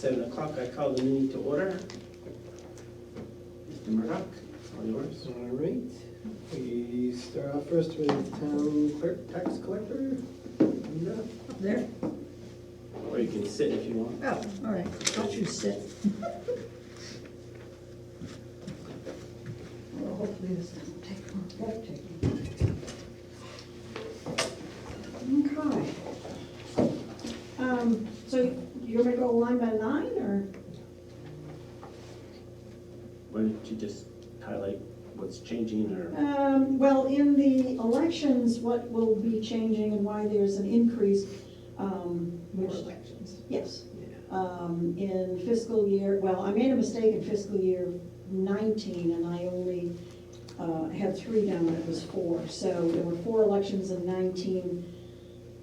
7 o'clock, I call the meeting to order. Mr. Murdock, all yours. All right, we start off first with town clerk, tax collector. Linda. Up there? Or you can sit if you want. Oh, all right, I'll choose sit. Well, hopefully this doesn't take long. Won't take long. Okay. So you want me to go line by line, or? Why don't you just highlight what's changing or? Well, in the elections, what will be changing and why there's an increase, which. Elections. Yes. Yeah. In fiscal year, well, I made a mistake in fiscal year 19, and I only had 3 down, it was 4. So there were 4 elections in 19,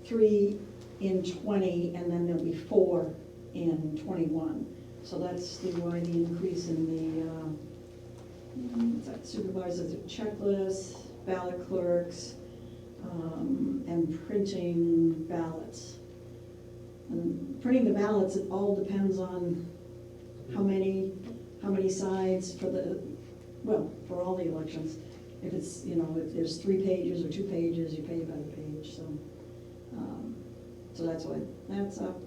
3 in 20, and then there'll be 4 in 21. So that's why the increase in the supervisors checklist, ballot clerks, and printing ballots. And printing the ballots, it all depends on how many sides for for all the elections. If it's, if there's 3 pages or 2 pages, you pay by the page, so. So that's why that's up.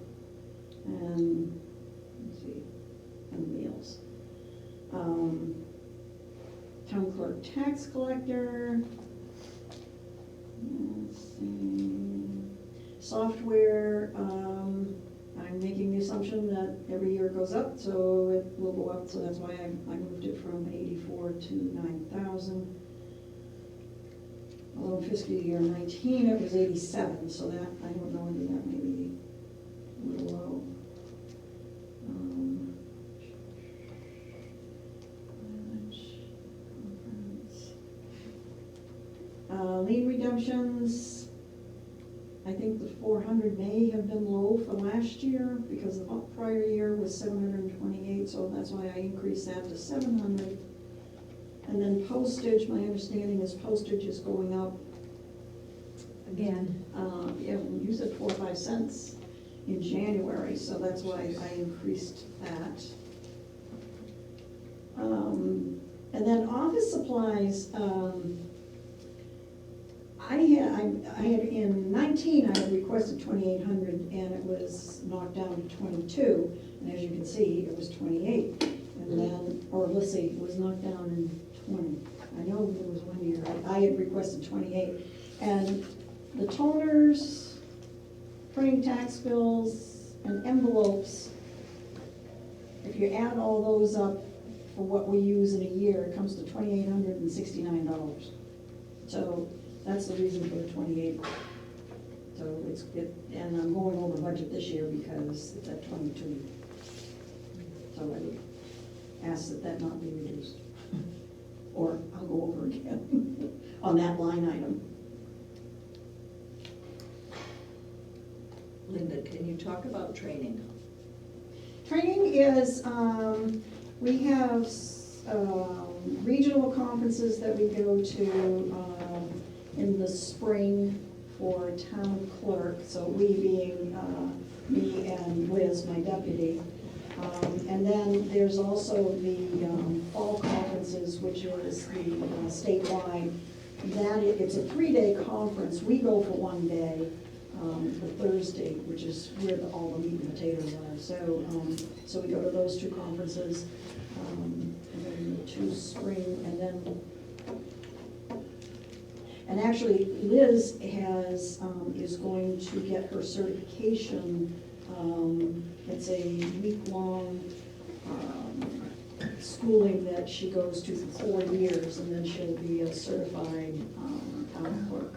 And, let's see, and meals. Town clerk, tax collector. Let's see. Software, I'm making the assumption that every year it goes up, so it will go up, so that's why I moved it from 84 to 9,000. Although fiscal year 19, it was 87, so that, I don't know whether that may be a little low. Lien redemptions, I think the 400 may have been low for last year because the prior year was 728, so that's why I increased that to 700. And then postage, my understanding is postage is going up again. Yeah, you said 4 or 5 cents in January, so that's why I increased that. And then office supplies, I had in 19, I had requested 2,800, and it was knocked down to 22, and as you can see, it was 28. And then, or let's see, it was knocked down in 20. I know there was one year, I had requested 28. And the toners, printing tax bills, and envelopes, if you add all those up for what we use in a year, it comes to $2,869. So that's the reason for the 28. So it's good, and I'm going over budget this year because it's at 22. So I would ask that not be reduced. Or I'll go over again on that line item. Linda, can you talk about training? Training is, we have regional conferences that we go to in the spring for town clerk, so we being me and Liz, my deputy. And then there's also the fall conferences, which is the statewide. It's a 3-day conference. We go for 1 day, for Thursday, which is where all the meat and potatoes are. So we go to those 2 conferences, and then the 2 spring, and actually Liz is going to get her certification. It's a week-long schooling that she goes to for 4 years, and then she'll be a certified town clerk.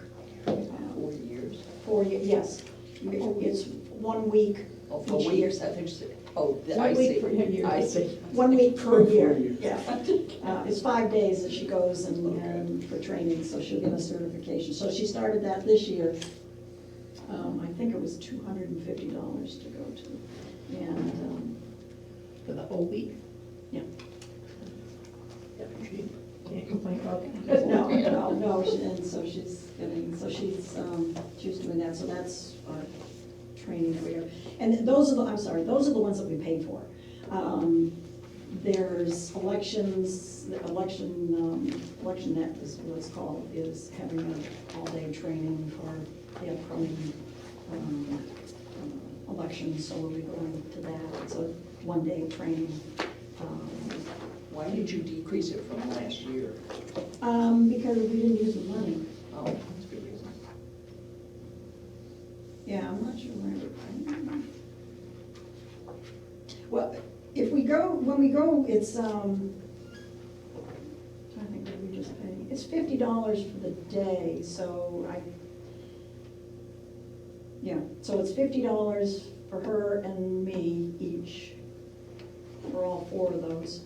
4 years? 4 years, yes. It's 1 week Oh, 4 each years, I think, oh, I 1 week see. per year. I see. 1 week per year, 4 years. yeah. It's 5 days that she goes and for training, so she'll get a certification. So she started that this year. I think it was $250 to go to. And, For the whole week? yeah. Can't complain about that. No, and so she's doing that, so that's our training that we have. And those are the, I'm sorry, those are the ones that we pay for. There's elections, ElectionNet is what it's called, is having an all-day training for the upcoming elections, so we'll be going to that. It's a one-day training. Why did you decrease it from last year? Because we didn't use the money. Oh, that's a good reason. Yeah, I'm not sure where. Well, if we go, when we go, it's, I think what we just pay, it's $50 for the day, so yeah, so it's $50 for her and me each, for all 4 of those.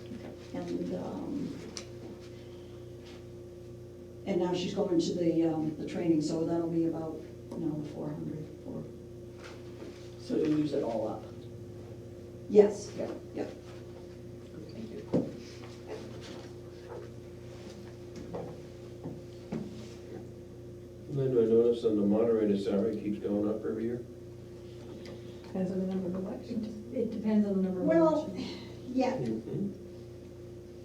And now she's going to the training, so that'll be about, $400 for. So you use it all up? Yes, Yeah. yeah. Thank you. Linda, I noticed on the moderator salary keeps going up every year. Depends on the number of elections. It depends on the number of Well, elections. yeah, Mm-hmm.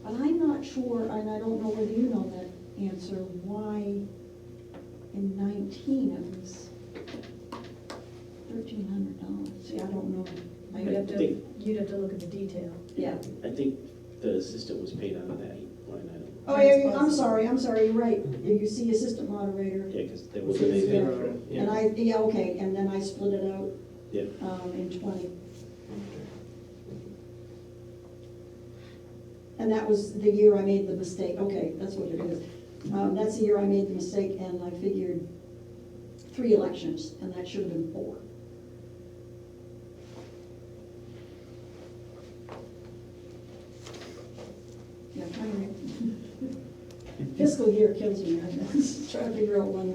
but I'm not sure, and I don't know whether you know that answer, why in 19 it was $1,300. See, I don't know. You'd have I think- you'd have to look at the detail. Yeah. I think the assistant was paid out of that line item. Oh, yeah, I'm sorry, you're right. You see assistant moderator. Yeah, because there Which wasn't is anything. zero. And Yeah, okay, and then I split it out yeah. in 20. And that was the year I made the mistake. Okay, that's what it is. That's the year I made the mistake, and I figured 3 elections, and that should have been 4. Yeah, trying to make, fiscal year kills me. I'm trying to figure out when,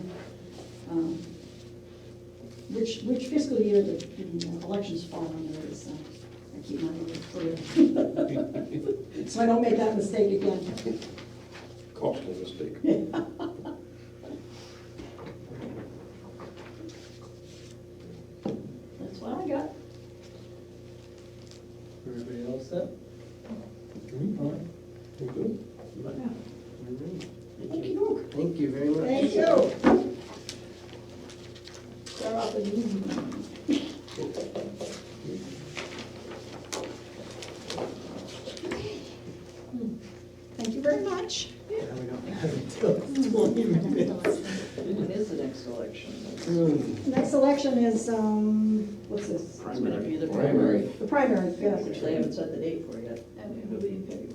which fiscal year the elections fall under is. I keep my clear. So I don't make that mistake again. Costly mistake. That's what I got. Everybody else set? Mm-hmm. All right. You good? All right. Thank you. Thank you very much. Thank you. Start off with you. Thank you very much. Yeah, we don't have it till 20 minutes. When is the next election? Next election is, what's this? It's gonna be the Primary. primary, The primary, yeah. which they haven't set the date for yet. And it will be in February.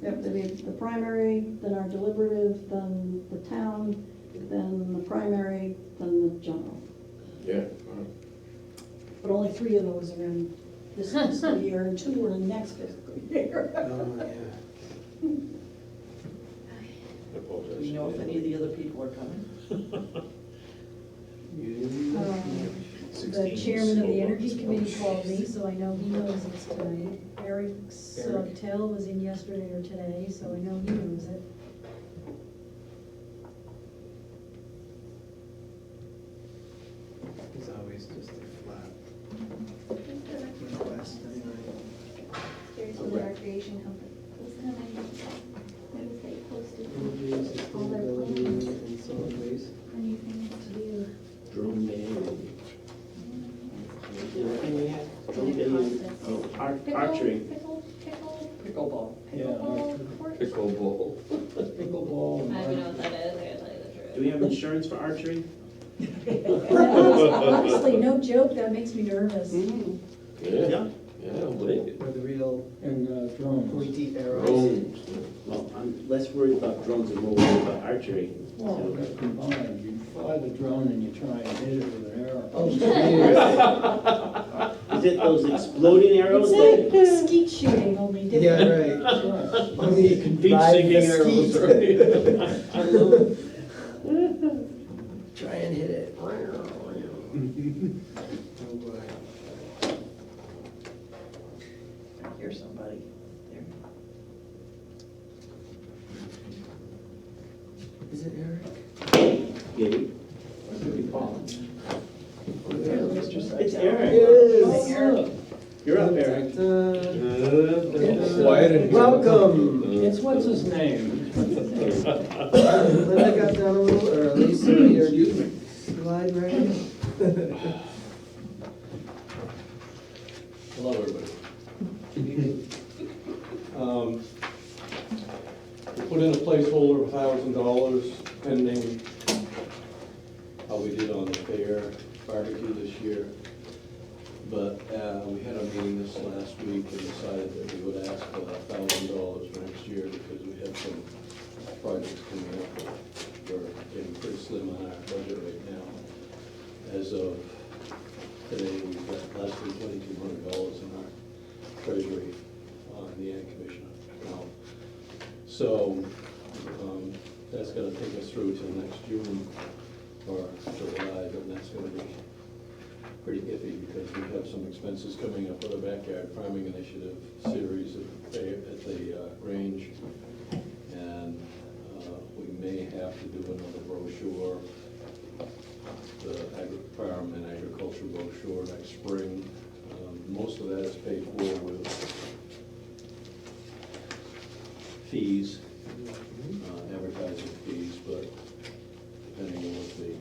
Yep, there'll be the primary, then our deliberative, then the town, then the primary, then the general. Yeah. But only 3 of those are in this fiscal year, and 2 are in next fiscal year. Oh, yeah. I apologize. Do we know if any of the other people are coming? The chairman of the Energy Committee called me, so I know he knows it's tonight. Eric Sawtell was in yesterday or today, so I know he knows it. It's always just a flat request anyway. There's the recreation company. They posted Energy, all their sustainability, plans, and solid waste. anything to do. Drone band. Anything we had? Drone band, oh, archery. Pickleball. Pickleball court. Pickleball. Pickleball. I don't know what that is, I gotta tell you the truth. Do we have insurance for archery? Honestly, no joke, that makes me nervous. Yeah, yeah, I'll believe it. With the real And drones. pointy arrows. Drones. Well, I'm less worried about drones and more worried about archery. Well, So- they're combined. You fly the drone and you try and hit it with an arrow. Oh, Is it those exploding arrows? It's that- like skeet shooting, only different. yeah, right. Sure. Only you can Feet drive sinking the arrows, skeet. right? I love it. Try and hit it. Oh, boy. I hear somebody there. Is it Eric? Gabe? Could be Paul. Yeah, Mr. Sykes. Eric. Here it is. You're up, Eric. Quiet in here. Welcome. It's what's his name? Linda got down a little early, so your slide ready? Hello, everybody. We put in a placeholder of $1,000 pending how we did on the fair barbecue this year. But we had a meeting this last week and decided that we would ask for $1,000 for next year because we have some projects coming up that we're getting pretty slim on our budget right now. As of today, we've got less than $2,200 in our treasury on the Ag Commission account. So that's gonna take us through till next June or July, and that's gonna be pretty iffy because we have some expenses coming up with the Backyard Farming Initiative series at the Grange. And we may have to do another brochure, the farm and agriculture brochure next spring. Most of that is paid for with fees, advertising fees, but depending on what the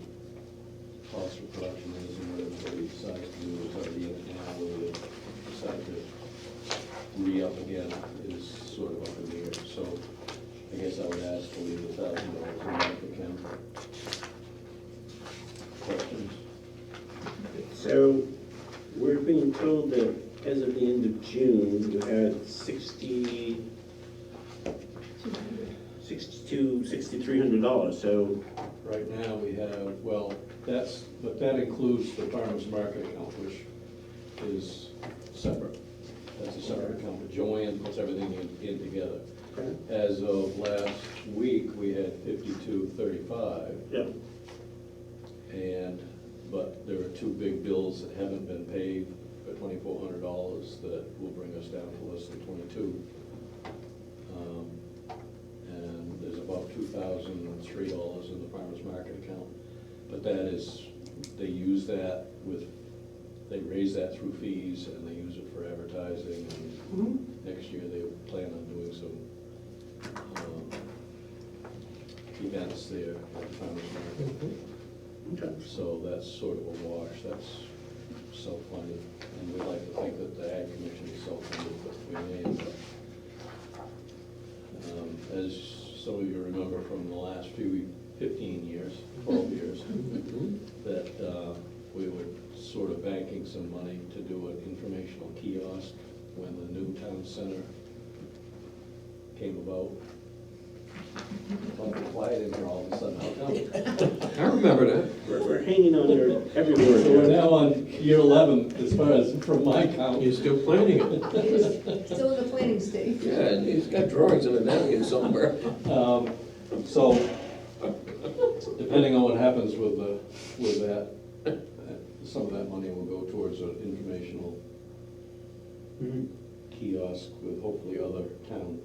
cost of production is and what everybody decides to do is already in it now, whether they decide to re-up again is sort of up in the air. So I guess I would ask to leave $1,000 in that account. Questions? So we're being told that as of the end of June, you had $6,300, so. Right now, we have, well, but that includes the farmer's market account, which is separate. That's a separate account, but Joanne puts everything in together. Okay. As of last week, we had 5235, Yeah. but there are two big bills that haven't been paid for $2,400 that will bring us down to less than 22. And there's about $2,003 in the farmer's market account. But that is, they use that they raise that through fees and they use it for advertising. And next year they plan on doing some events there at the farmer's market. Okay. So that's sort of a wash, that's self-funded. And we like to think that the Ag Commission is self-funded, but we may end up. As some of you remember from the last 15 years, 12 years, that we were sort of banking some money to do an informational kiosk when the new town center came about. Like quiet in here all of a sudden, how come? I remember that. We're hanging on your every word. So we're now on year 11 as far as from my count. You're still planning it. Still in the planning stage. Yeah, and he's got drawings in a napkin somewhere. So, depending on what happens with that, some of that money will go towards an informational kiosk with hopefully other town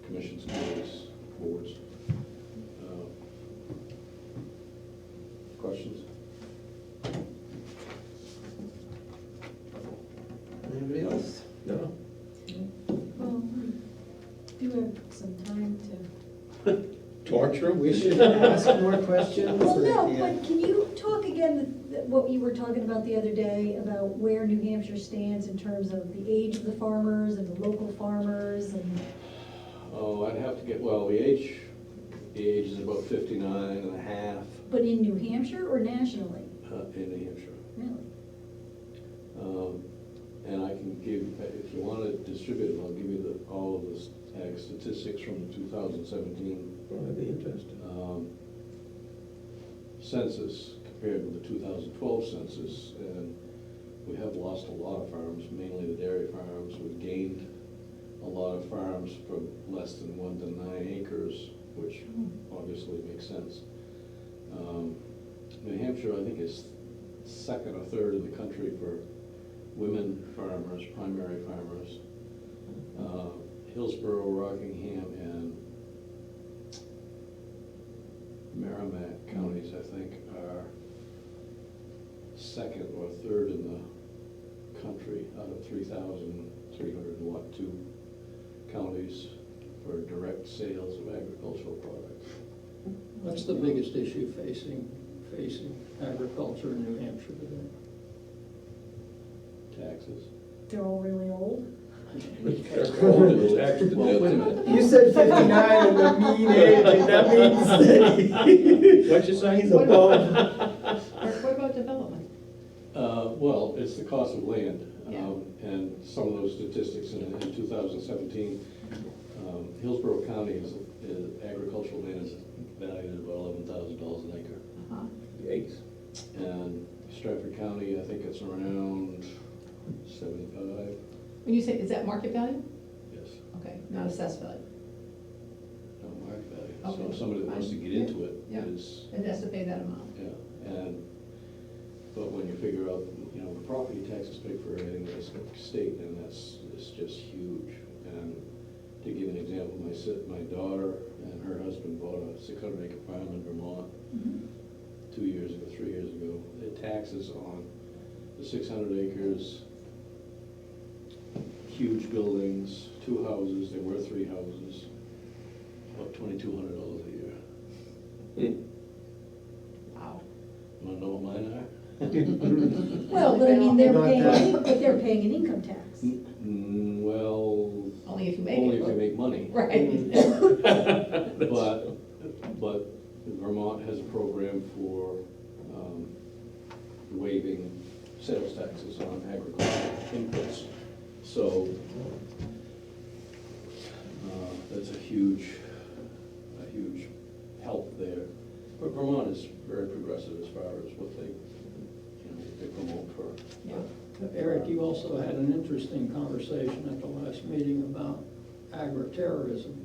commissions, committees, boards. Questions? Anybody else? No. Well, we do have some time to. Torture him? We should ask more questions. Well, no, Yeah. but can you talk again, what you were talking about the other day, about where New Hampshire stands in terms of the age of the farmers and the local farmers and? Oh, I'd have to get, well, the age is about 59 and a half But in New Hampshire or nationally? in New Hampshire. Really? And I can give, if you want to distribute it, I'll give you all of the ag statistics from the 2017 Well, that'd be interesting. census compared with the 2012 census. And we have lost a lot of farms, mainly the dairy farms. We've gained a lot of farms from less than 1 to 9 acres, which obviously makes sense. New Hampshire, I think, is second or third in the country for women farmers, primary farmers. Hillsborough, Rockingham, and Merrimack counties, I think, are second or third in the country out of 3,302 counties for direct sales of agricultural products. What's the biggest issue facing agriculture in New Hampshire today? Taxes. They're all really old. Well, wait a minute. You said 59 and the mean age, and that means that What'd you say? he's above. What about development? Well, it's the cost of land. Yeah. And some of those statistics in 2017, Hillsborough County is agricultural land is valued at about $11,000 an acre. Uh-huh. Yikes. And Stratford County, I think it's around 75, When you say, is that market value? yes, Okay, not assessed value. no market value. So Okay. somebody that wants to get into it Yeah. is, It has to pay that amount. yeah, but when you figure out, the property taxes paid for everything in this state, and it's just huge. And to give an example, my daughter and her husband bought a 600-acre farm in Vermont 3 years ago. The taxes on the 600 acres, huge buildings, 2 houses, there were 3 houses, about $2,200 a year. Wow. You wanna know what mine are? Well, but I mean, they're Not paying, that. but they're paying an income tax. Well, Only if you make it. only if you make money. Right. But Vermont has a program for waiving sales taxes on agricultural inputs. So that's a huge help there. But Vermont is very progressive as far as what they promote for. Yeah. Eric, you also had an interesting conversation at the last meeting about agri-terrorism.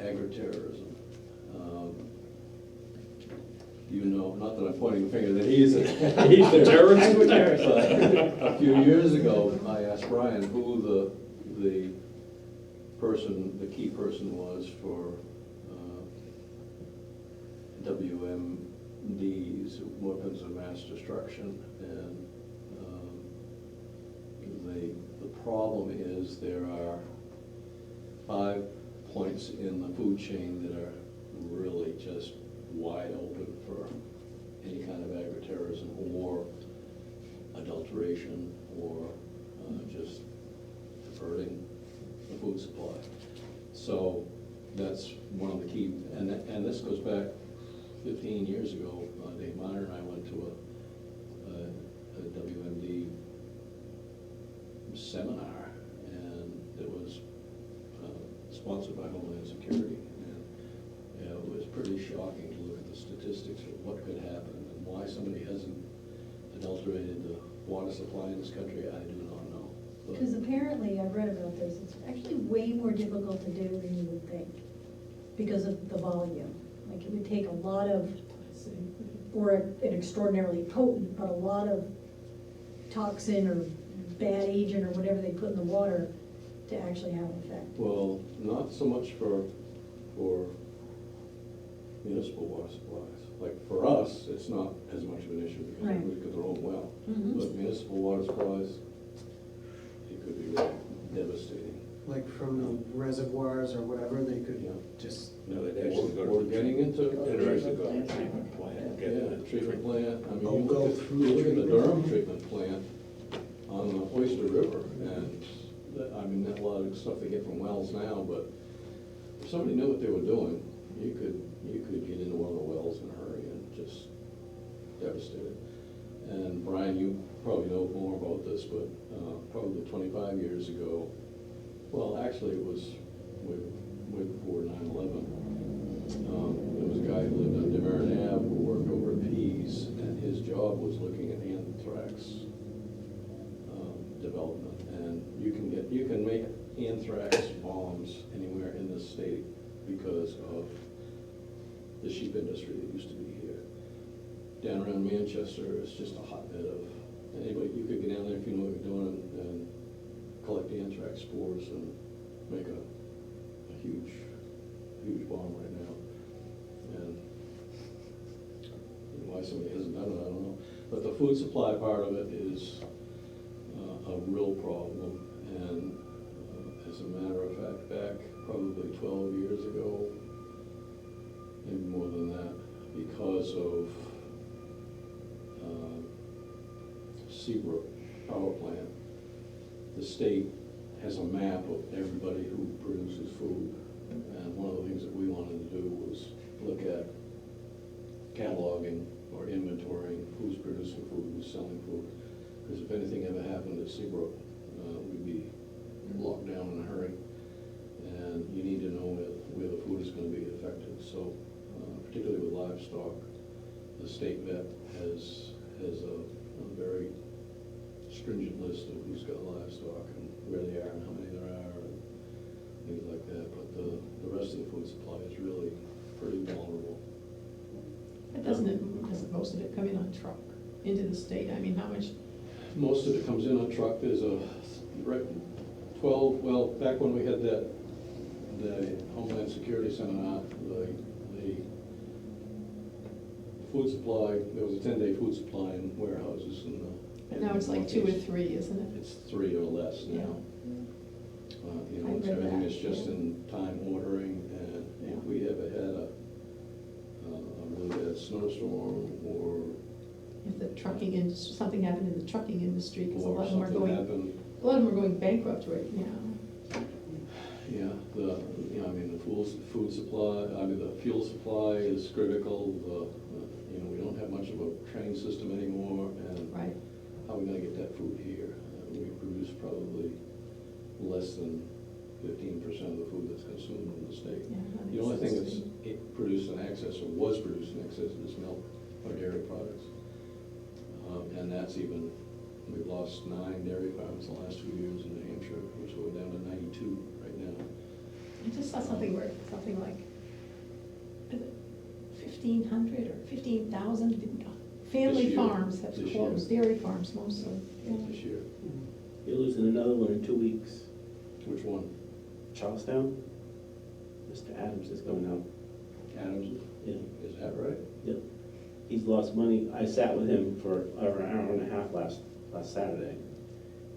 Agri-terrorism. Not that I'm pointing the finger that he's a terrorist. But a few years ago, I asked Brian who the key person was for WMDs, weapons of mass destruction, and the problem is there are 5 points in the food chain that are really just wide open for any kind of agri-terrorism or adulteration or just diverting the food supply. So that's one of the key, and this goes back 15 years ago. Dave Miner and I went to a WMD seminar, and it was sponsored by Homeland Security. And it was pretty shocking to look at the statistics of what could happen and why somebody hasn't adulterated the water supply in this country, I do not know. But- Because apparently, I've read about this, it's actually way more difficult to do than you would think, because of the volume. Like, it would take a lot of, or an extraordinarily potent, but a lot of toxin or bad agent or whatever they put in the water to actually have an effect. Well, not so much for municipal water supplies. Like, for us, it's not as much of an issue Right. because they're own well. Mhm. But municipal water supplies, it could be really devastating. Like from the reservoirs or whatever, they could Yeah. just, No, they'd actually go to. We're getting into. They'd actually go to the treatment plant. get Yeah, the treatment plant, I mean, Oh, you go look at through the treatment. Durham treatment plant on the Oyster River, and I mean, a lot of stuff they get from wells now, but if somebody knew what they were doing, you could get into one of the wells in a hurry and just devastate it. And Brian, you probably know more about this, but probably 25 years ago, well, actually, it was way before 9/11. There was a guy who lived on Demerit Ave who worked over at Pease, and his job was looking at anthrax development. And you can make anthrax bombs anywhere in this state because of the sheep industry that used to be here. Down around Manchester, it's just a hotbed of anybody. You could get down there if you know what you're doing and collect anthrax spores and make a huge bomb right now. And why somebody hasn't done it, I don't know. But the food supply part of it is a real problem. And as a matter of fact, back probably 12 years ago, maybe more than that, because of Seabrook Power Plant, the state has a map of everybody who produces food. And one of the things that we wanted to do was look at cataloging or inventorying who's producing food, who's selling food. Because if anything ever happened at Seabrook, we'd be locked down in a hurry. And you need to know where the food is going to be affected. So particularly with livestock, the state vet has a very stringent list of who's got livestock and where they are and how many there are and things like that. But the rest of the food supply is really pretty vulnerable. But doesn't most of it come in on truck into the state? I mean, how much? Most of it comes in on truck. There's a 12, well, back when we had the Homeland Security seminar, the food supply, there was a 10-day food supply in warehouses and But now it's like 2 or 3, isn't it? It's 3 or less now. You know, I read everything that, is just yeah. in time ordering, and if we ever had a really bad snowstorm or If the trucking industry, something happened in the trucking industry, because a or lot of them are something going, happened. a lot of them are going bankrupt right now. Yeah, I mean, the food supply, I mean, the fuel supply is critical. You know, we don't have much of a train system anymore, and Right. how are we gonna get that food here? We produce probably less than 15% of the food that's consumed in the state. Yeah, that The only is thing that's interesting. produced in excess, or was produced in excess, is milk or dairy products. And that's even, we've lost 9 dairy farms in the last 2 years in New Hampshire, which we're down to 92 right now. I just saw something where, something like, is it 1,500 or 15,000 family This year. farms have This year. closed, dairy farms mostly. Yeah. This year. You're losing another one in 2 weeks. Which one? Charlestown? Mr. Adams is going out. Adams? Yeah. Is that right? Yep. He's lost money. I sat with him for over an hour and a half last Saturday.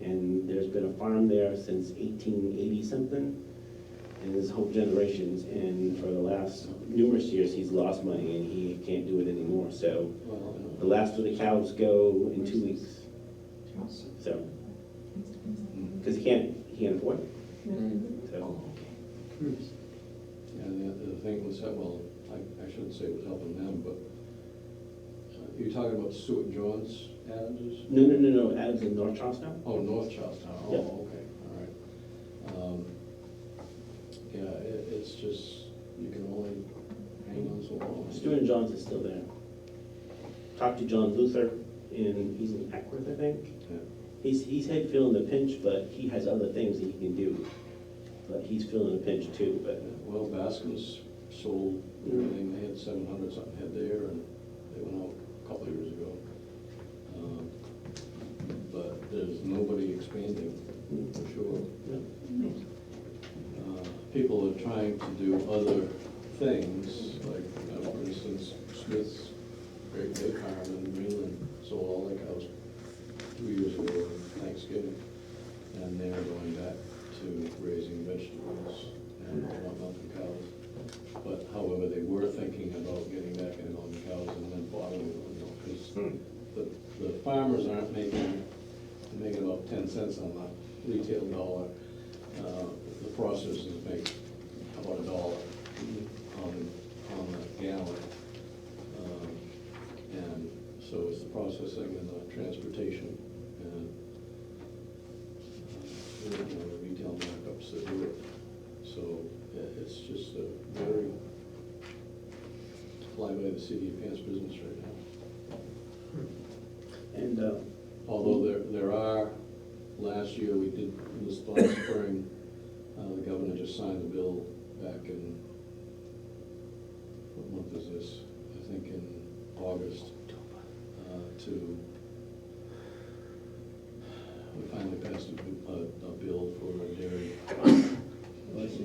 And there's been a farm there since 1880 something, and his whole generations. And for the last numerous years, he's lost money and he can't do it anymore. So Well, the last of the cows go in 2 weeks. So, because he can't afford it. So, and the thing was that, well, I shouldn't say it was helping them, but you're talking about Stuart and John's Adamses? no, Adams in North Charlestown? Oh, North Charlestown, oh, Yeah. okay, all right. Yeah, it's just, you can only hang on so long. Stuart and John's is still there. Talked to John Luther, and he's in Ackworth, I think. Yeah. He's feeling the pinch, but he has other things that he can do. But he's feeling the pinch too, but. Well, Baskin's sold everything, they had 700 something head there, and they went out a couple of years ago. But there's nobody expanding, for sure. People are trying to do other things, like, for instance, Smith's Great Bay Farm in Greenland sold all their cows 2 years ago on Thanksgiving, and they're going back to raising vegetables and not milking cows. But however, they were thinking about getting back into milking cows and then bottling them, because the farmers aren't making about 10 cents on the retail dollar. The processors make about $1 on the gallon. And so it's the processing and the transportation and the retail markups that do it. So it's just a very fly by the city of pants business right now. And, Although there are, last year we did, this last spring, the governor just signed the bill back in, what month is this? I think in August, we finally passed a bill for a dairy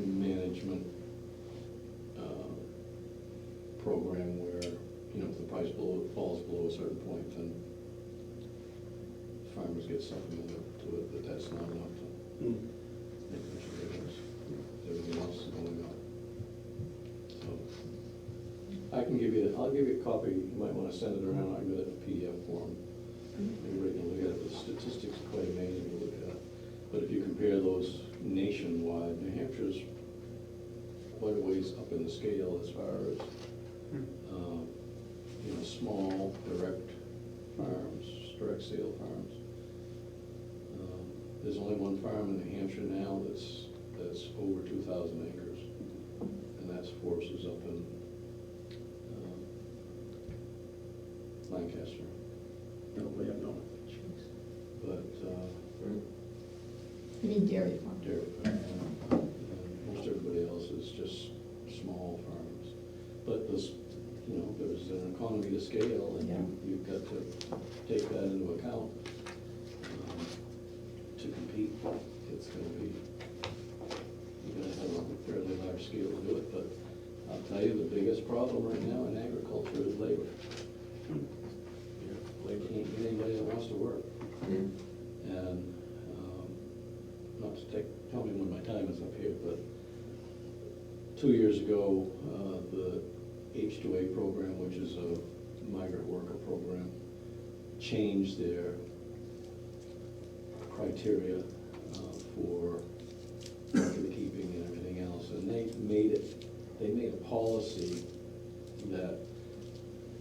management program where, if the price falls below a certain point, then farmers get supplemented to it, but that's not enough to Hmm. make much of a difference. Everything else is going up. So, I'll give you a copy, you might wanna send it around, I'll get it in a PDF form. Everybody can look at it, the statistics are quite amazing to look at. But if you compare those nationwide, New Hampshire's quite a ways up in the scale as far as, small, direct farms, direct sale farms. There's only one farm in New Hampshire now that's over 2,000 acres, and that's Force's up in Lancaster. No, way up north. But You mean dairy farm? dairy farm, and most everybody else is just small farms. But there's an economy to scale, and Yeah. you've got to take that into account to compete. It's gonna be, you're gonna have a fairly large scale to do it, but I'll tell you, the biggest problem right now in agriculture is labor. Labor can't get anybody that wants to work. And, not to tell me when my time is up here, but 2 years ago, the H-2A program, which is a migrant worker program, changed their criteria for record keeping and everything else, and they made a policy that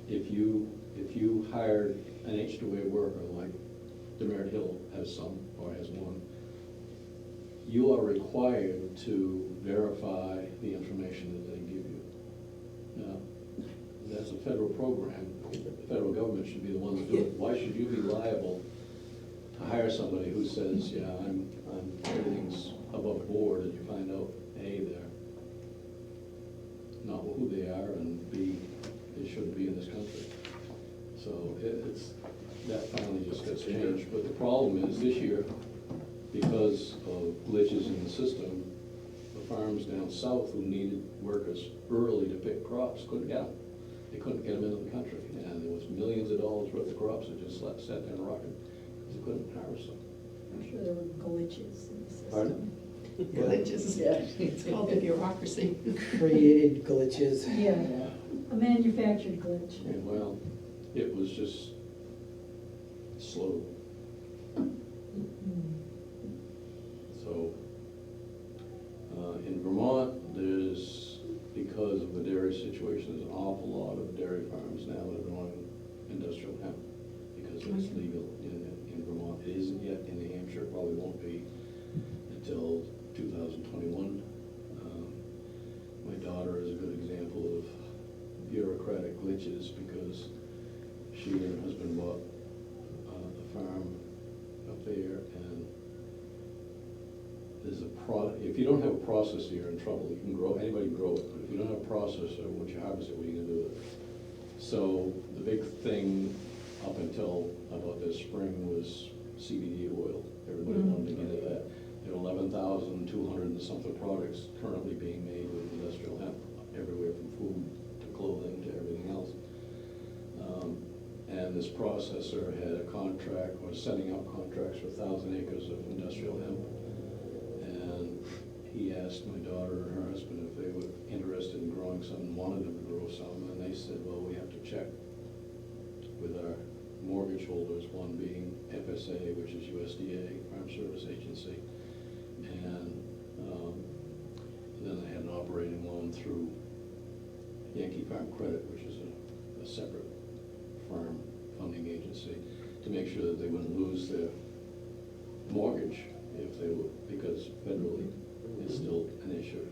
if you hired an H-2A worker, like Demerit Hill has some, or has one, you are required to verify the information that they give you. Now, that's a federal program. The federal government should be the ones to do it. Why should you be liable to hire somebody who says, yeah, everything's above board, and you find out, A, they're not who they are, and B, they shouldn't be in this country. So that finally just gets changed. But the problem is, this year, because of glitches in the system, the farms down south who needed workers early to pick crops couldn't get them. They couldn't get them into the country, and there was millions of dollars worth of crops that just sat there rocking, because they couldn't harvest them. I'm sure there were glitches in the system. Pardon? Glitches, it's called the bureaucracy. Created glitches. Yeah, a manufactured glitch. Yeah, well, it was just slow. So, in Vermont, because of the dairy situation, there's an awful lot of dairy farms now that are growing industrial hemp, because it's legal in Vermont. It isn't yet in New Hampshire, it probably won't be until 2021. My daughter is a good example of bureaucratic glitches, because she and her husband bought a farm up there, and there's if you don't have a process, you're in trouble. You can grow, anybody can grow it, but if you don't have a process, or once you harvest it, what are you gonna do with it? So the big thing up until about this spring was CBD oil. Everybody wanted to get into that. There are 11,200 and something products currently being made with industrial hemp, everywhere from food to clothing to everything else. And this processor had a contract, was setting up contracts for 1,000 acres of industrial hemp. And he asked my daughter and her husband if they were interested in growing some, wanted them to grow some, and they said, well, we have to check with our mortgage holders, one being FSA, which is USDA, Farm Service Agency, and then they had an operating loan through Yankee Farm Credit, which is a separate farm funding agency, to make sure that they wouldn't lose their mortgage if they were, because federally it's still an issue.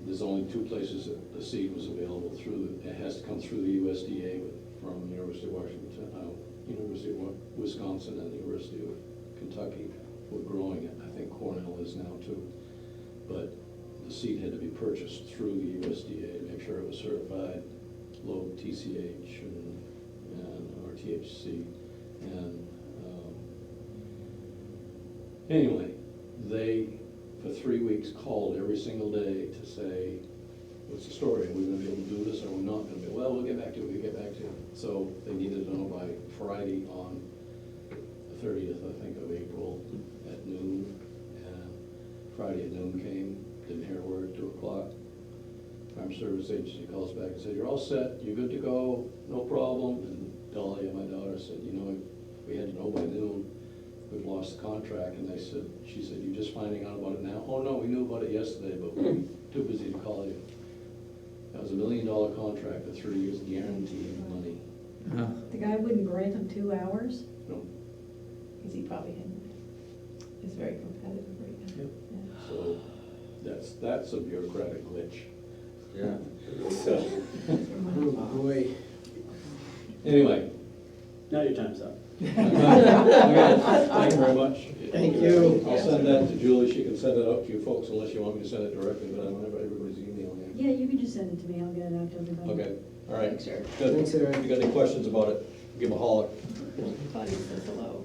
There's only 2 places that the seed was available through. It has to come through the USDA from University of Washington, University of Wisconsin, and the University of Kentucky were growing it. I think Cornell is now too. But the seed had to be purchased through the USDA to make sure it was certified low TCH or THC. And anyway, they, for 3 weeks, called every single day to say, what's the story? Are we gonna be able to do this, or are we not gonna be? Well, we'll get back to it, we'll get back to it. So they needed to know by Friday on 30th, I think, of April at noon. And Friday at noon came, didn't hear a word, 2 o'clock. Farm Service Agency calls back and said, you're all set, you're good to go, no problem. And Dahlia, my daughter, said, you know, we had to know by noon, we've lost the contract. And she said, you're just finding out about it now? Oh, no, we knew about it yesterday, but we were too busy to call you. That was $1 million contract for 3 years, guaranteed money. The guy wouldn't grant them 2 hours? No. Because he probably is very competitive right now. Yep. Yeah. So that's a bureaucratic glitch. Yeah. Oh, boy. Anyway. Now your time's up. Thank you very much. Thank you. I'll send that to Julie, she can send it out to you folks unless you want me to send it directly, but I don't have everybody's email yet. Yeah, you can just send it to me, I'll get it out to everybody. Okay, all right. Thanks, Eric. Good. Thanks, Eric. If you got any questions about it, give a holler. Claudia says hello.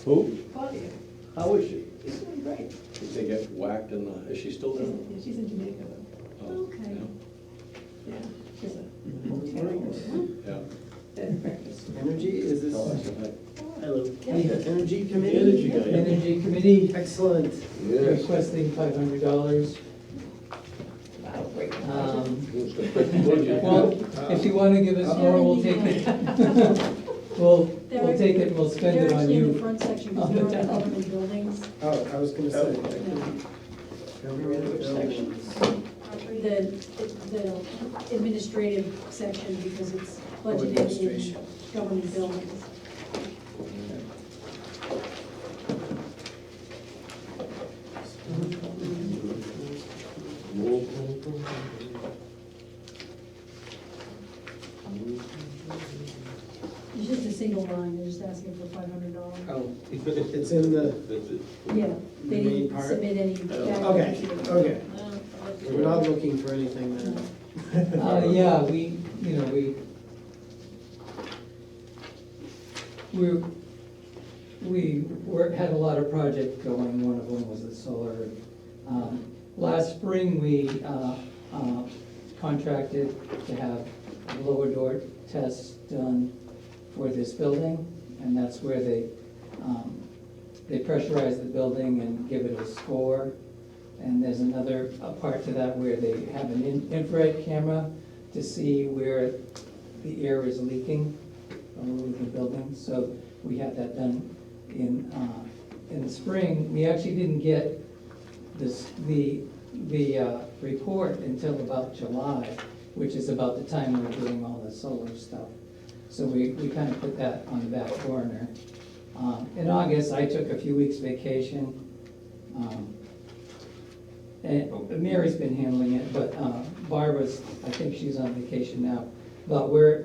Who? Claudia, How is she? she's doing great. Did they get whacked in the, is she still there? She's in Jamaica though. Oh, Okay. Yeah, she's a hotel. Yeah. Bed and breakfast. Energy, is this Hello. Energy Committee? Energy guy. Energy Committee Excellent. requesting $500. Wow, great. Well, if you want to give us more, we'll take it. We'll take it, we'll spend They're it on actually in the you. front section, On because the they're on town. government buildings. Oh, I was gonna say. Which sections? The administrative section, because it's budgeted in administration. government buildings. It's just a single line, they're just asking for $500. Oh, it's in the, Yeah, they The main didn't part? submit any. okay, okay. No, We're not looking for anything then. Yeah, had a lot of projects going, one of them was the solar. Last spring, we contracted to have a blower door test done for this building, and that's where they pressurize the building and give it a score. And there's another part to that where they have an infrared camera to see where the air is leaking from the building. So we had that done in the spring. We actually didn't get the report until about July, which is about the time we were doing all the solar stuff. So we kind of put that on the back burner. In August, I took a few weeks vacation. And Mary's been handling it, but Barbara's, I think she's on vacation now. But we're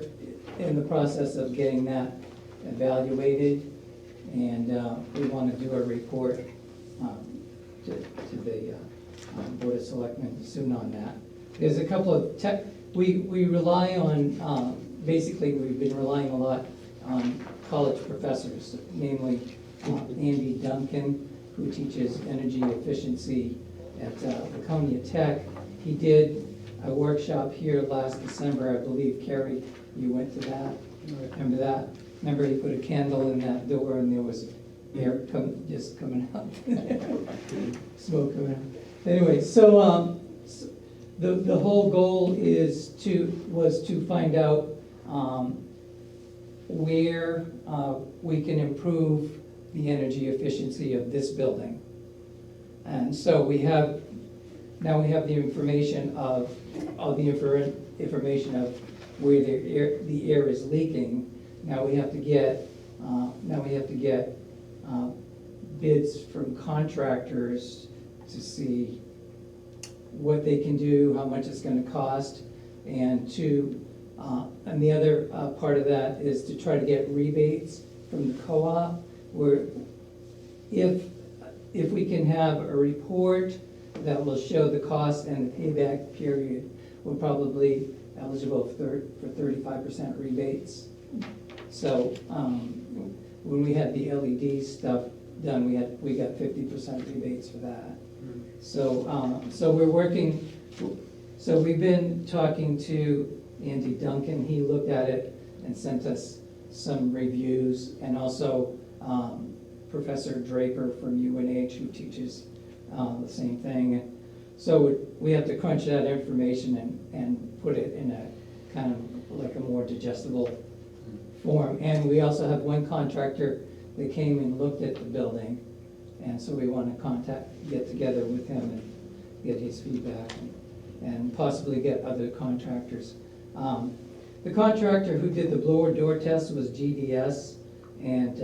in the process of getting that evaluated, and we want to do a report to the Board of Selectmen soon on that. There's a couple of we rely on, basically we've been relying a lot on college professors, namely Andy Duncan, who teaches energy efficiency at Laconia Tech. He did a workshop here last December, I believe. Carrie, you went to that? Remember that? Remember he put a candle in that door and there was air just coming out, smoke coming out. Anyway, so the whole goal was to find out where we can improve the energy efficiency of this building. And so now we have the information of information of where the air is leaking. Now we have to get bids from contractors to see what they can do, how much it's going to cost, and the other part of that is to try to get rebates from the co-op, where if we can have a report that will show the cost and the payback period, we're probably eligible for 35% rebates. So when we had the LED stuff done, we got 50% rebates for that. So we're working. So we've been talking to Andy Duncan. He looked at it and sent us some reviews, and also Professor Draper from UNH, who teaches the same thing. So we have to crunch that information and put it in a kind of like a more digestible form. And we also have one contractor that came and looked at the building, and so we want to get together with him and get his feedback and possibly get other contractors. The contractor who did the blower door test was GDS, and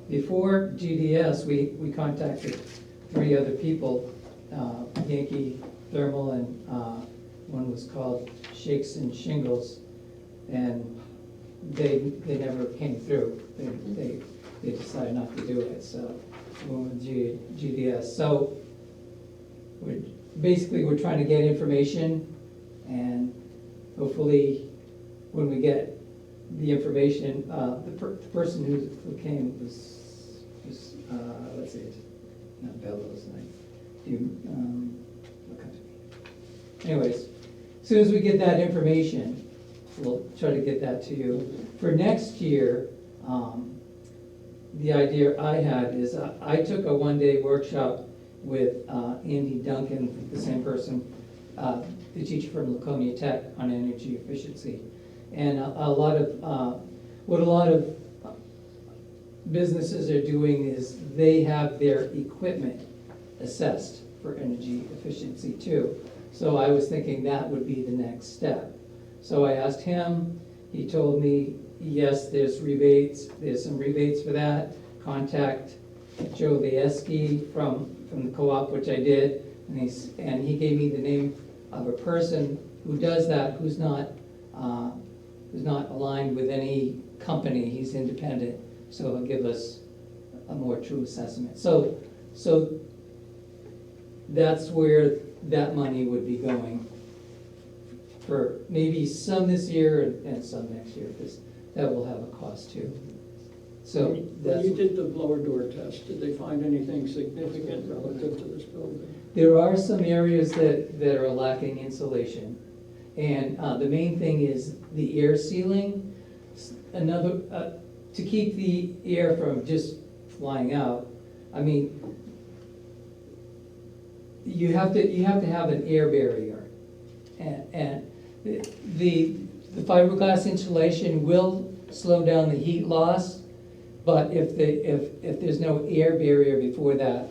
before GDS, we contacted 3 other people, Yankee Thermal, and one was called Shakes and Shingles, and they never came through. They decided not to do it, so we went with GDS. So we're trying to get information, and hopefully when we get the information, the person who came was let's see, not Bellows, anyways, as soon as we get that information, we'll try to get that to you. For next year, the idea I had is I took a one-day workshop with Andy Duncan, the same person, the teacher from Laconia Tech, on energy efficiency. And what a lot of businesses are doing is they have their equipment assessed for energy efficiency too. So I was thinking that would be the next step. So I asked him, he told me, yes, there's some rebates for that. Contact Joe Lieski from the co-op, which I did, and he gave me the name of a person who does that, who's not aligned with any company. He's independent, so he'll give us a more true assessment. So that's where that money would be going, for maybe some this year and some next year, because that will have a cost too. So When that's, you did the blower door test, did they find anything significant relative to this building? there are some areas that are lacking insulation. And the main thing is the air sealing. To keep the air from just flying out, I mean, you have to have an air barrier. And the fiberglass insulation will slow down the heat loss, but if there's no air barrier before that,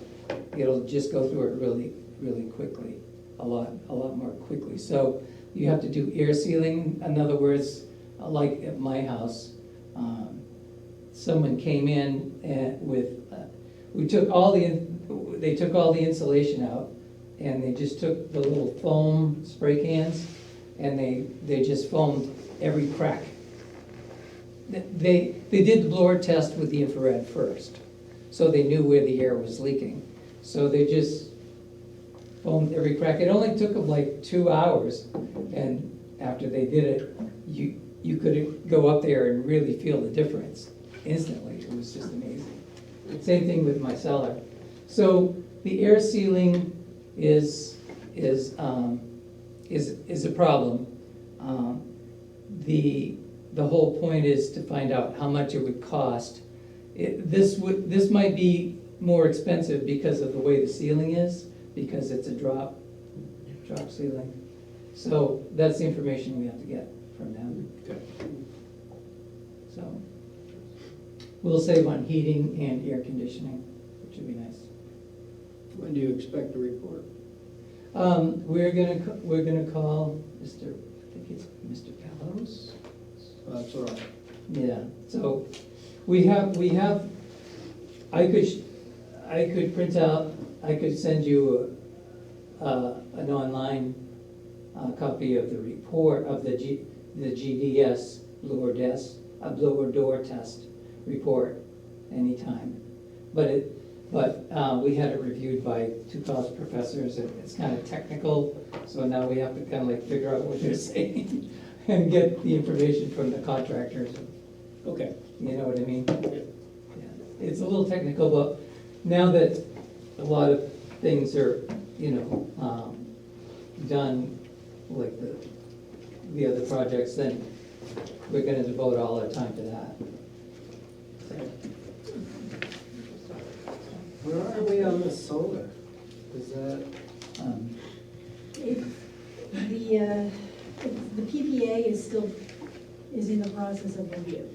it'll just go through it really, really quickly, a lot more quickly. So you have to do air sealing. In other words, like at my house, someone came in they took all the insulation out, and they just took the little foam spray cans, and they just foamed every crack. They did the blower test with the infrared first, so they knew where the air was leaking. So they just foamed every crack. It only took them like 2 hours, and after they did it, you could go up there and really feel the difference instantly. It was just amazing. Same thing with my cellar. So the air sealing is a problem. The whole point is to find out how much it would cost. This might be more expensive because of the way the ceiling is, because it's a drop ceiling. So that's the information we have to get from them. Okay. So we'll save on heating and air conditioning, which would be nice. When do you expect a report? We're gonna call Mr. I think it's Mr. Gallows. That's all right. Yeah, so we have, I could print out, I could send you an online copy of the report of the GDS blower door test report anytime. But we had it reviewed by 2 college professors. It's kind of technical, so now we have to kind of like figure out what they're saying and get the information from the contractors. Okay. You know what I mean? Yeah. It's a little technical, but now that a lot of things are, done, like the other projects, then we're gonna devote all our time to that. Where are we on the solar? Is that, Um, The PPA is still, is in the process of review.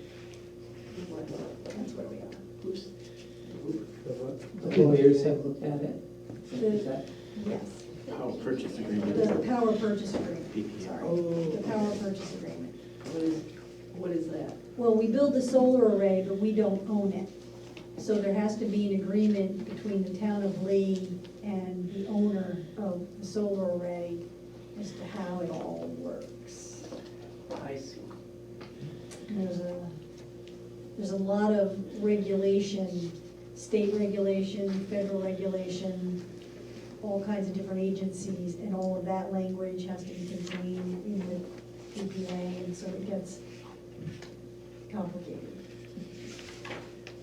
That's where we are. Who's, the what? The lawyers have looked at it. The- Is that- Yes, Power purchase agreement. the power purchase agreement, PPA. sorry, Oh. the power purchase agreement. what is that? Well, we build the solar array, but we don't own it. So there has to be an agreement between the town of Lee and the owner of the solar array as to how it all works. I see. There's a lot of regulation, state regulation, federal regulation, all kinds of different agencies, and all of that language has to be contained in the PPA, and so it gets complicated.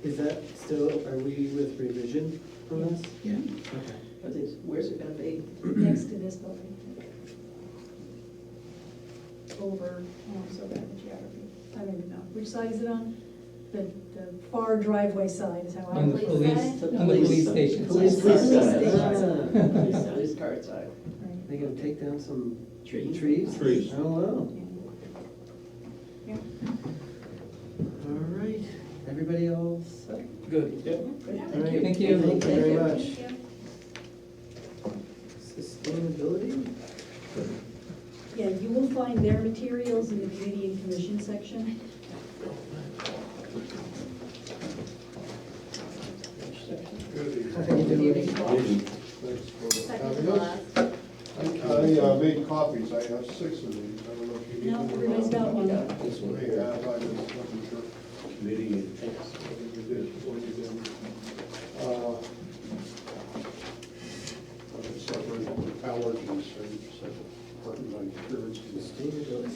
Is that still, are we with revision on this? Yeah. Okay. But it's, where's it gonna be? Next to this building. Over, oh, I'm so bad at geography. I don't even know. Which side is it on? The far driveway side is how I. On the police, on the police station. Police Police side. station. Ah. Police car side. Right. They gonna take down some Trees. trees? Trees. Oh, wow. Yeah. All right, everybody all set? Good. Yep. All right, Thank you. Thank you very Thank much. you. Sustainability? Yeah, you will find their materials in the committee and commission section. How you doing? Thanks for Second having to us. last. I made copies, I have 6 of these, I don't know if you need No, them. or everybody's not. got one. This one May here, have, I just wasn't sure committee and ethics. what you did, what you didn't. Separate allergies, and separate part of my insurance. Sustainability.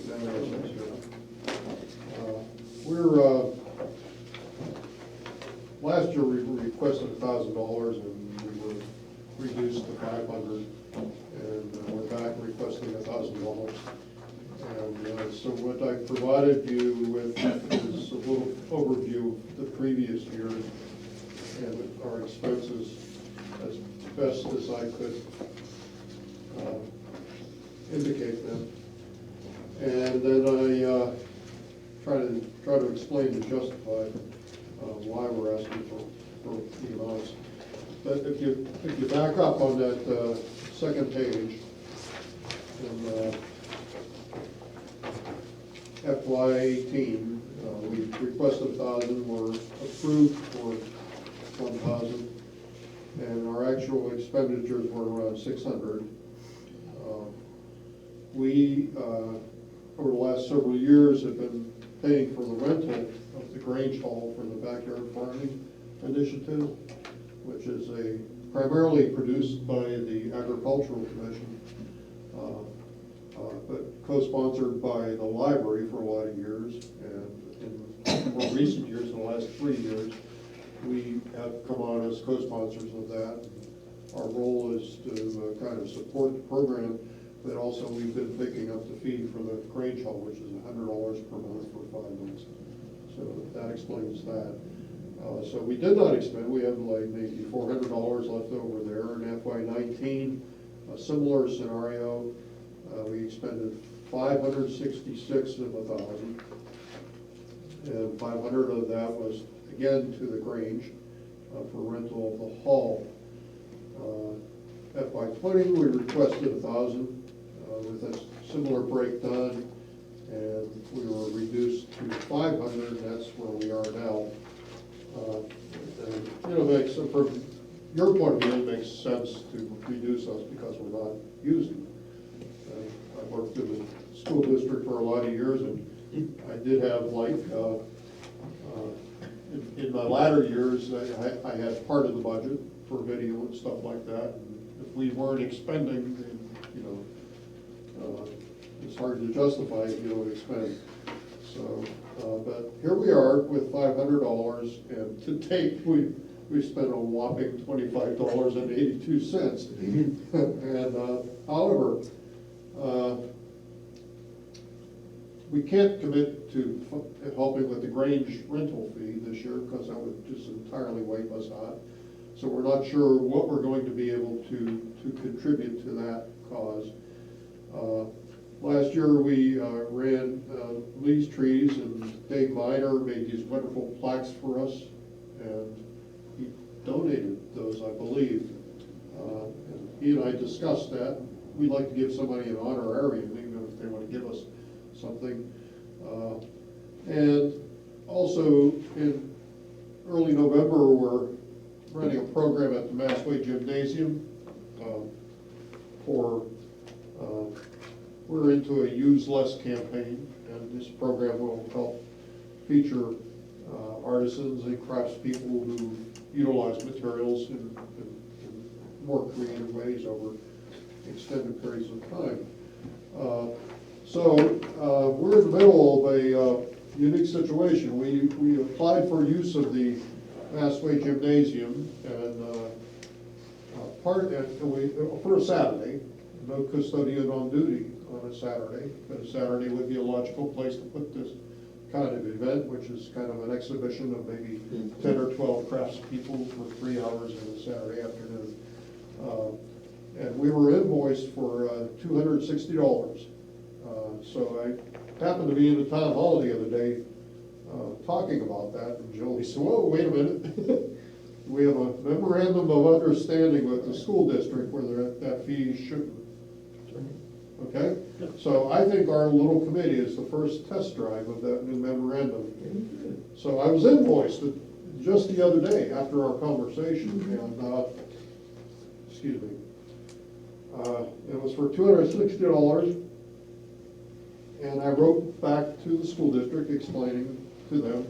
Last year we requested $1,000 and we were reduced to 500, and we're back requesting $1,000. And so what I provided you with is a little overview of the previous years and our expenses as best as I could indicate them. And then I try to explain and justify why we're asking for the amounts. But if you back up on that second page, in FY 18, we requested 1,000, were approved for 1,000, and our actual expenditures were around 600. We, over the last several years, have been paying for the rental of the Grange Hall for the Backyard Farming Initiative, which is primarily produced by the Agricultural Commission, but co-sponsored by the library for a lot of years, and in more recent years, in the last 3 years, we have come on as co-sponsors of that. Our role is to kind of support the program, but also we've been picking up the fee for the Grange Hall, which is $100 per month for 5 months. So that explains that. So we did not expend, we have like maybe $400 left over there. In FY 19, a similar scenario, we expended 566 of 1,000. And 500 of that was, again, to the Grange for rental of the hall. FY 20, we requested 1,000 with a similar breakdown, and we were reduced to 500, and that's where we are now. And, makes, from your point of view, it makes sense to reduce us because we're not using them. I worked in the school district for a lot of years, and I did have like, in my latter years, I had part of the budget for video and stuff like that. And if we weren't expending, then, it's hard to justify if you don't expend. So, but here we are with $500, and to date, we spent a whopping $25.82. And however, we can't commit to helping with the Grange rental fee this year because that would just entirely wipe us out. So we're not sure what we're going to be able to contribute to that cause. Last year, we ran Lee's Trees, and Dave Miner made these wonderful plaques for us, and he donated those, I believe. And he and I discussed that. We'd like to give somebody an honorarium, even if they want to give us something. And also, in early November, we're running a program at the Massway Gymnasium we're into a Use Less campaign, and this program will help feature artisans and craftspeople who utilize materials in more creative ways over extended periods of time. We're in the middle of a unique situation. We applied for use of the Massway Gymnasium and for a Saturday, no custodian on duty on a Saturday, but a Saturday would be a logical place to put this kind of event, which is kind of an exhibition of maybe 10 or 12 craftspeople for 3 hours on a Saturday afternoon. And we were invoiced for $260. So I happened to be in the town hall the other day talking about that, and Jolie said, whoa, wait a minute. We have a memorandum of understanding with the school district where that fee shouldn't. Okay? So I think our little committee is the first test drive of that new memorandum. So I was invoiced just the other day after our conversation, and, excuse me, it was for $260. And I wrote back to the school district explaining to them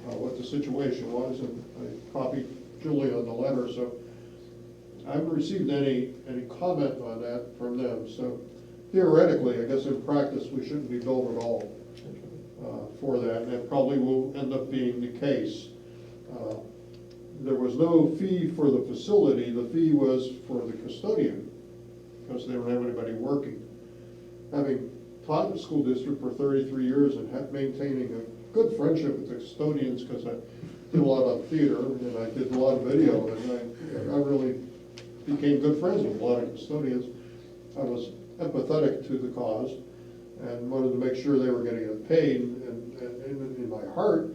what the situation was, and I copied Julie on the letter, so I haven't received any comment on that from them. So theoretically, I guess in practice, we shouldn't be billed at all for that, and that probably will end up being the case. There was no fee for the facility. The fee was for the custodian, because they don't have anybody working. Having taught in the school district for 33 years and maintaining a good friendship with the custodians, because I did a lot of theater and I did a lot of video, and I really became good friends with a lot of custodians. I was empathetic to the cause and wanted to make sure they were getting it paid, and in my heart,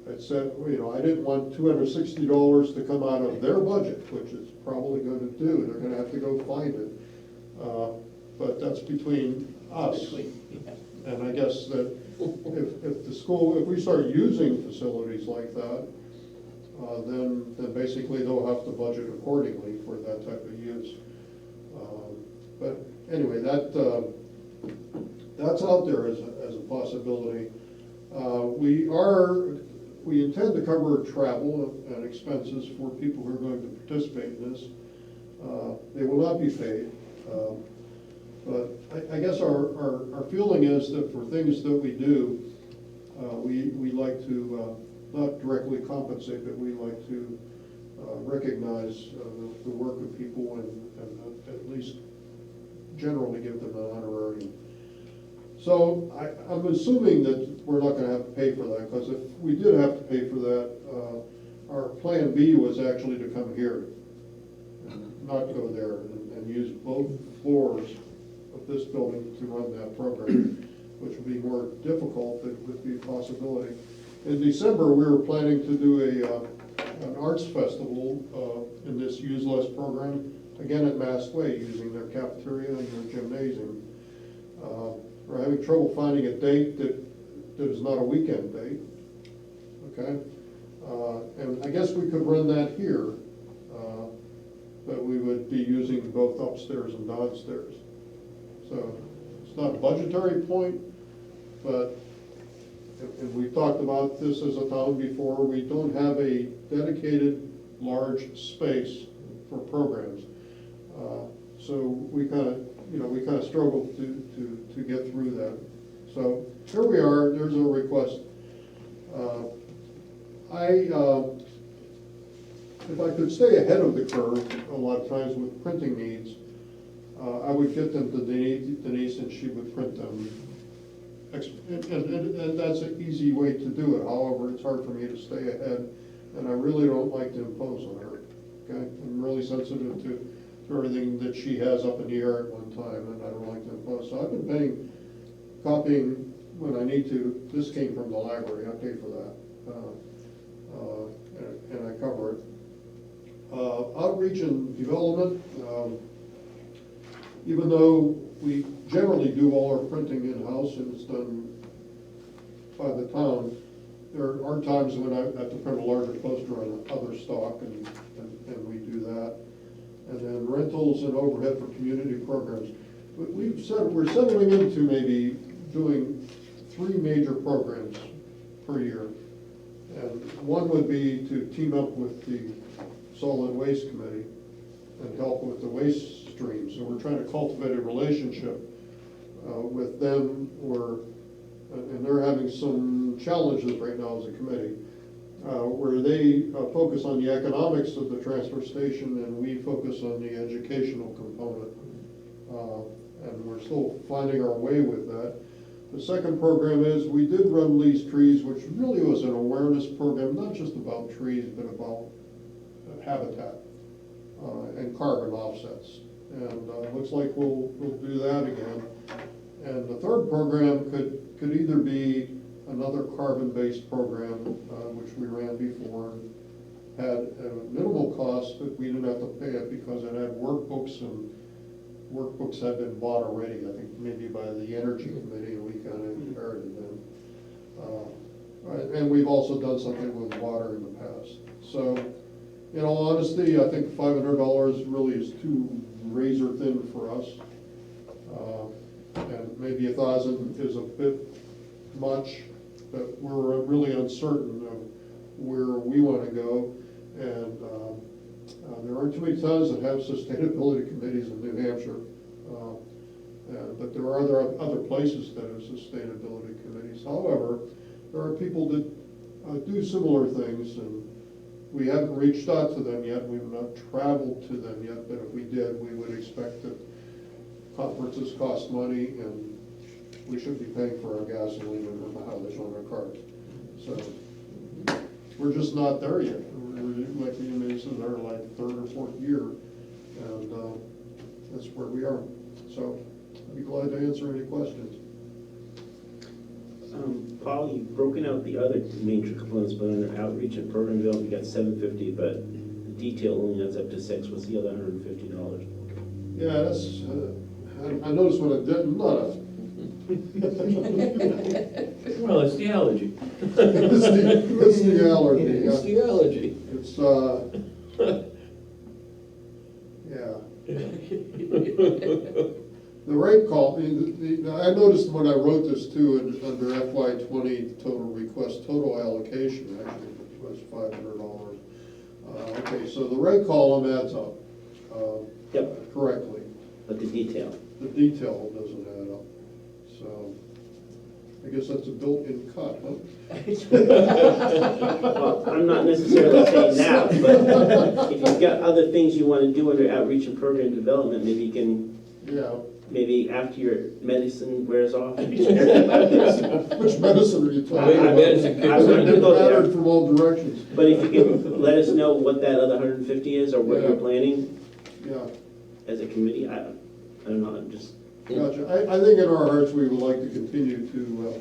I said, I didn't want $260 to come out of their budget, which it's probably going to do. They're going to have to go find it. But that's between us. And I guess that if the school, if we start using facilities like that, then basically they'll have to budget accordingly for that type of use. But anyway, that's out there as a possibility. We intend to cover travel and expenses for people who are going to participate in this. They will not be paid. But I guess our feeling is that for things that we do, we like to not directly compensate, but we like to recognize the work of people and at least generally give them an honorarium. So I'm assuming that we're not going to have to pay for that, because if we did have to pay for that, our plan B was actually to come here, and not go there, and use both floors of this building to run that program, which would be more difficult, but would be a possibility. In December, we were planning to do an arts festival in this Use Less program, again at Massway, using their cafeteria and their gymnasium. We're having trouble finding a date that is not a weekend date, okay? And I guess we could run that here, but we would be using both upstairs and downstairs. So it's not a budgetary point, but, and we've talked about this as a town before, we don't have a dedicated large space for programs. So we kind of struggled to get through that. So here we are, there's a request. If I could stay ahead of the curve a lot of times with printing needs, I would get them to Denise and she would print them. And that's an easy way to do it. However, it's hard for me to stay ahead, and I really don't like to impose on her. okay? I'm really sensitive to everything that she has up in the air at one time, and I don't like to impose. So I've been copying when I need to. This came from the library, I pay for that. And I cover it. Outreach and development, even though we generally do all our printing in-house and it's done by the town, there are times when I have to print a larger poster on other stock, and we do that. And then rentals and overhead for community programs. We're settling into maybe doing 3 major programs per year. And one would be to team up with the Solid Waste Committee and help with the waste streams. So we're trying to cultivate a relationship with them, and they're having some challenges right now as a committee, where they focus on the economics of the transfer station and we focus on the educational component. And we're still finding our way with that. The second program is, we did run Lease Trees, which really was an awareness program, not just about trees, but about habitat and carbon offsets. And it looks like we'll do that again. And the third program could either be another carbon-based program, which we ran before, had a minimal cost, but we didn't have to pay it because it had workbooks, and workbooks had been bought already, I think maybe by the Energy Committee, and we kind of inherited them. And we've also done something with water in the past. So, in all honesty, I think $500 really is too razor thin for us. And maybe 1,000 is a bit much, but we're really uncertain of where we want to go. And there aren't too many towns that have sustainability committees in New Hampshire. But there are other places that have sustainability committees. However, there are people that do similar things, and we haven't reached out to them yet. We've not traveled to them yet, but if we did, we would expect that conferences cost money, and we should be paying for our gasoline and our mileage on our cars. So we're just not there yet. Like this is our 3rd or 4th year, and that's where we are. So I'd be glad to answer any questions. Paul, you've broken out the other major components, but under outreach and program development, you got $750, but the detail only adds up to $6. What's the other $150? Yeah, that's, I noticed when I did, not Well, it's the allergy. it's the allergy. It's the allergy. It's, yeah. The rate call, I noticed when I wrote this too, under FY20 total request, total allocation actually was $500. Okay, so the rate column adds up Yep. correctly. But the detail. The detail doesn't add up. So I guess that's a built-in cut, huh? Well, I'm not necessarily saying that, but if you've got other things you want to do under outreach and program development, maybe you can, Yeah. maybe after your medicine wears off. Which medicine are you talking about? Medicine I was going to go there. Battered from all directions. But if you can let us know what that other 150 is, or what Yeah. you're planning Yeah. as a committee, I don't know, I'm just, Gotcha. I think in our hearts, we would like to continue to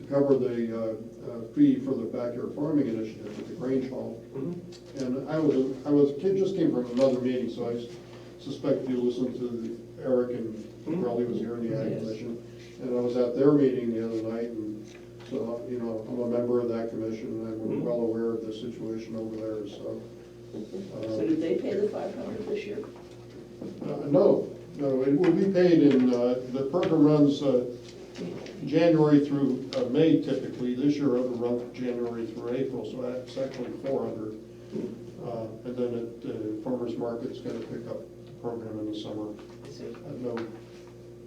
cover the fee for the backyard farming initiative at the Grange Hall. And just came from another meeting, so I suspect you listened to Eric, and probably was here in the Ag Commission. And I was at their meeting the other night, and so, I'm a member of that commission, and I'm well aware of the situation over there, so. So did they pay the 500 this year? No, it will be paid in, the program runs January through May typically. This year it will run January through April, so that's actually 400. And then farmer's market's going to pick up the program in the summer.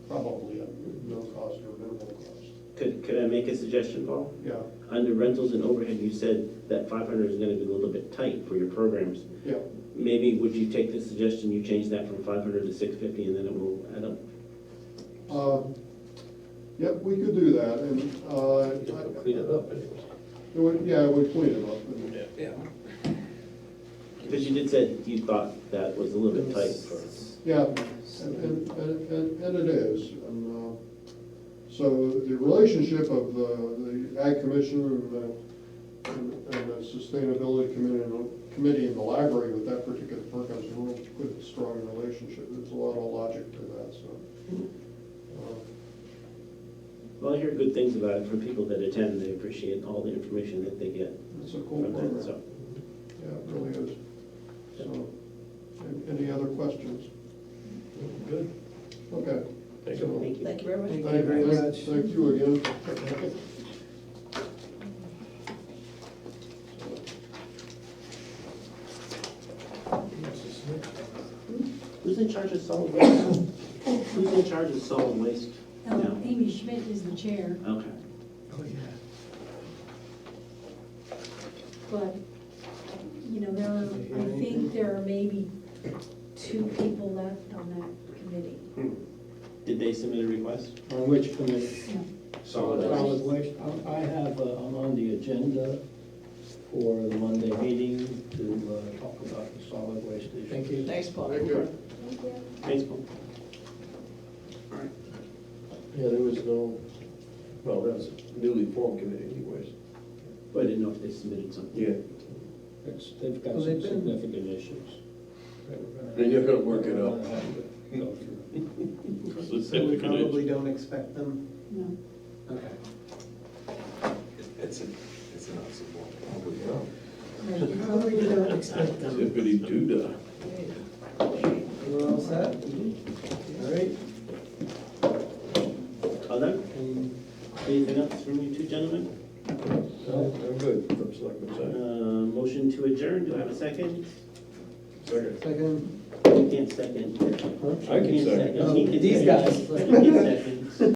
Probably at no cost or minimal cost. could I make a suggestion, Paul? Yeah, Under rentals and overhead, you said that 500 is going to be a little bit tight for your programs. yeah. Maybe would you take the suggestion, you change that from 500 to 650, and then it will add up? Yep, we could do that, and Clean it up anyways. it would clean it up. And Yeah. Because you did say you thought that was a little bit tight for. Yeah, and it is. And so the relationship of the Ag Commission and the Sustainability Committee in the library with that particular program is a real good, strong relationship. There's a lot of logic to that, so. Well, I hear good things about it from people that attend. They appreciate all the information that they get It's a cool from program. that, so. Yeah, it really is. So, any other questions? Good. Okay. Thank you. Thank you. Thank you very much. Thank you very much. Thank you again. Who's in charge of solid waste? Who's in charge of solid waste now? Amy Schmidt is the chair, Okay. Oh, yeah. but, you know, I think there are maybe 2 people left on that committee. Did they submit a request? On which committee? Solid Solid waste. I have, I'm on the agenda for the Monday meeting to talk about the solid waste issue. Thank you. Thanks, Paul. Thank you. Thank you. Thanks, Paul. All right. Yeah, there was no, well, that was a newly formed committee anyways. But I didn't know if they submitted something. Yeah. They've got Well, some they've been- significant issues. Then you're gonna work it out. Go through. So we probably don't expect them? No. Okay. It's an oxymoron. Probably not. We probably don't expect them. Zippity doo-dah. We're all set? All right. Other? Anything else from you two gentlemen? No, I'm good from selectmen's side. Motion to adjourn, do I have a second? Second. Second. You can't second. I can second. He can These second. guys. He can second.